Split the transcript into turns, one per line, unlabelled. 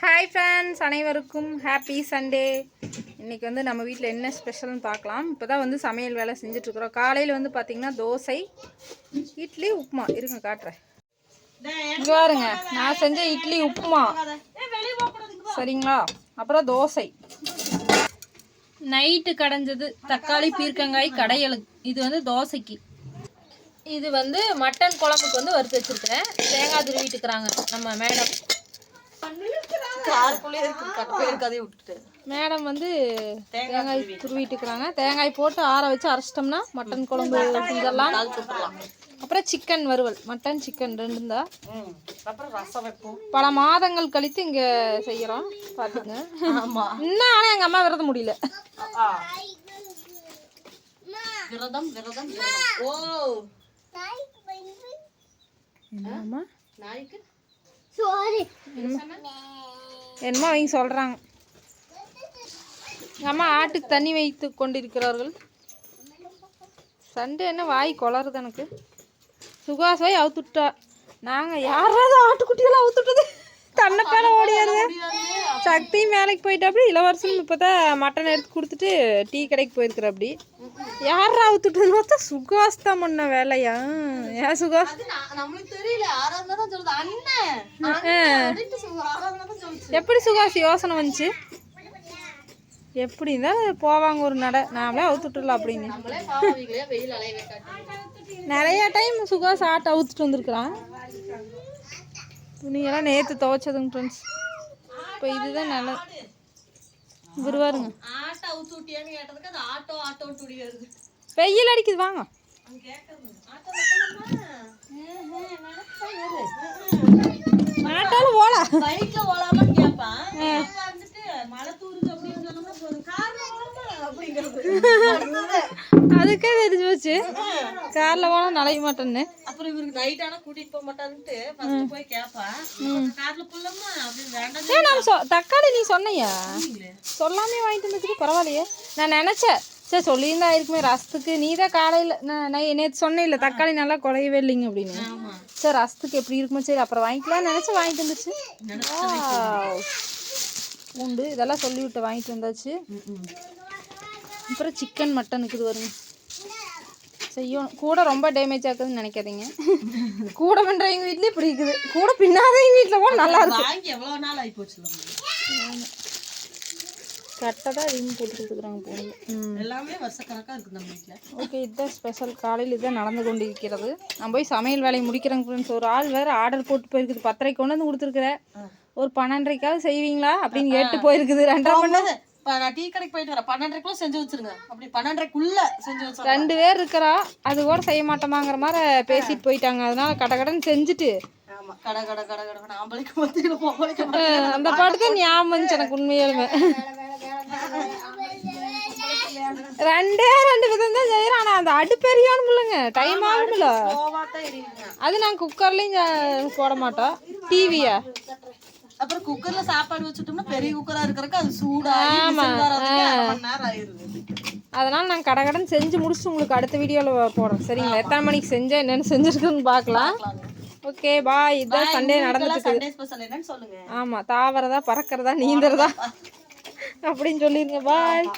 Hi friends, அனைவருக்கும் happy Sunday. இன்றைக்கி வந்து நம்ம வீட்டில் என்ன ஸ்பெஷல்னு பார்க்கலாம். இப்போ தான் வந்து சமையல் வேலை செஞ்சிட்ருக்குறோம். காலையில் வந்து பார்த்திங்கன்னா தோசை, இட்லி, உப்புமா. இருங்க காட்டுறேன். இங்கே பாருங்க, நான் செஞ்ச இட்லி உப்புமா சரிங்களா. அப்புறம் தோசை. நைட்டு கடைஞ்சது தக்காளி பீர்க்கங்காய் கடையலு. இது வந்து தோசைக்கு. இது வந்து மட்டன் குழம்புக்கு வந்து வறுத்து வச்சுருக்கிறேன். தேங்காய் துருவிட்டுக்கிறாங்க நம்ம மேடம். மேடம் வந்து தேங்காய் துருவிட்டுக்கிறாங்க. தேங்காய் போட்டு ஆற வச்சு அரைச்சிட்டோம்னா மட்டன் குழம்பு செஞ்சிடலாம். அப்புறம் சிக்கன் வறுவல், மட்டன் சிக்கன் ரெண்டும் தான். அப்புறம் ரசம் வைப்போம். பல மாதங்கள் கழித்து இங்கே செய்கிறோம் பார்த்துங்க. இன்னும் ஆனால் எங்கள் அம்மா விரத முடியல. விரதம் விரதம் ஓ என்னம்மா நாய்க்கு என்னமோ அவங்க சொல்கிறாங்க. எங்கள் அம்மா ஆட்டுக்கு தண்ணி வைத்து கொண்டிருக்கிறார்கள். சண்டே என்ன வாய் கொளருது எனக்கு. சுகாசாய் அவுத்துட்டா. நாங்கள் யாராவது ஆட்டுக்குட்டியெல்லாம் அவுத்துட்டது தன்னைப்பேல ஓடியாருது. சக்தி வேலைக்கு போயிட்டு அப்படி இளவரசன் இப்போ தான் மட்டன் எடுத்து கொடுத்துட்டு டீ கடைக்கு போயிருக்கிற. அப்படி யாரா அவுத்துட்டதுன்னு பார்த்தா சுகாஸ் தான் பண்ண வேலையா? ஏன் சுகாஸ்? எப்படி சுகாஸ் யோசனை வந்துச்சு? எப்படி இருந்தாலும் போவாங்க ஒரு நடை, நாமளே அவுத்துட்டுலாம் அப்படின்னு. நிறைய டைம் சுகாஸ் ஆட்டை அவுத்துட்டு வந்திருக்கிறான். துணியெல்லாம் நேற்று துவைச்சதுங்க ஃப்ரெண்ட்ஸ். இப்போ இதுதான் நல்ல வருவாருங்க. வெயில் அடிக்குது வாங்க. ஆட்டாலும் ஓலா அதுக்கே தெரிஞ்சு போச்சு கார்ல போனா நலைய மாட்டேன்னு. அப்புறம் இவருக்கு நைட் ஆனா கூட்டிட்டு போக மாட்டான்ட்டு ஃபர்ஸ்ட் போய் கேப்பா. கார்ல போலாமா அப்படி வேண்டாம். நான் தக்காளி நீ சொன்னையா? சொல்லாமே வாங்கிட்டு வந்துட்டு பரவாயில்லையே. நான் நினைச்சேன் சரி சொல்லியிருந்தா இருக்குமே ரசத்துக்கு. நீ தான் காலையில் நான் நேற்று சொன்னேன் இல்லை தக்காளி நல்லா குறையவே இல்லைங்க அப்படின்னு. சரி ரசத்துக்கு எப்படி இருக்குமோ சரி அப்புறம் வாங்கிக்கலாம்னு நினச்சி வாங்கிட்டு வந்துச்சு. பூண்டு இதெல்லாம் சொல்லிவிட்டு வாங்கிட்டு வந்தாச்சு. அப்புறம் சிக்கன் மட்டனுக்கு இது வருங்க செய்யணும். கூட ரொம்ப டேமேஜ் ஆகுதுன்னு நினைக்காதீங்க. கூட பண்ணுறவங்க வீட்லேயே இப்படி இருக்குது. கூட பின்னாதவங்க வீட்டில் கூட நல்லா இருக்கு. எவ்வளோ நாள் ஆகி போச்சு கரெக்டாக தான் ரீம் போட்டு கொடுக்குறாங்க போனது. எல்லாமே வருஷக்கணக்காக இருக்குது நம்ம வீட்டில். ஓகே, இதுதான் ஸ்பெஷல். காலையில் இதுதான் நடந்து கொண்டு இருக்கிறது. நான் போய் சமையல் வேலையை முடிக்கிறேங்க ஃப்ரெண்ட்ஸ். ஒரு ஆள் வேறு ஆர்டர் போட்டு போயிருக்குது. 10:30 கொண்டு வந்து கொடுத்துருக்குறேன். ஒரு 12:30க்காவது செய்வீங்களா அப்படின்னு கேட்டு போயிருக்குது. 2:30 மணி நேரம்
நான் டீ கடைக்கு போயிட்டு வரேன். 12:30 செஞ்சு வச்சிருங்க. அப்படி 12:30 செஞ்சு வச்சு
2 பேர் இருக்கிறா. அது கூட செய்ய மாட்டோமாங்கிற மாதிரி பேசிட்டு போயிட்டாங்க. அதனால கடகடன்னு செஞ்சுட்டு அந்த பாட்டு தான் ஞாபகம் வந்துச்சு எனக்கு உண்மையாலுமே. 2 விதம் தான் செய்யறேன். ஆனால் அந்த அடுப்பெரியான்னு இல்லைங்க, டைம் ஆகும்ல. அது நாங்கள் குக்கர்லையும் போட மாட்டோம். டிவியா
அப்புறம் குக்கர்ல சாப்பாடு வச்சுட்டோம்னா பெரிய குக்கரா இருக்கிறதுக்கு அது சூடா.
அதனால நாங்கள் கடகடன் செஞ்சு முடிச்சுட்டு உங்களுக்கு அடுத்த வீடியோவில் போடுறோம் சரிங்களா. எத்தனை மணிக்கு செஞ்சேன் என்னென்னு செஞ்சுருக்குன்னு பார்க்கலாம். Okay bye. இதுதான் சண்டே நடந்துட்டு. ஆமாம், தாவறதா பறக்கிறதா நீந்துறதா அப்படின்னு சொல்லிடுங்க. பாய்.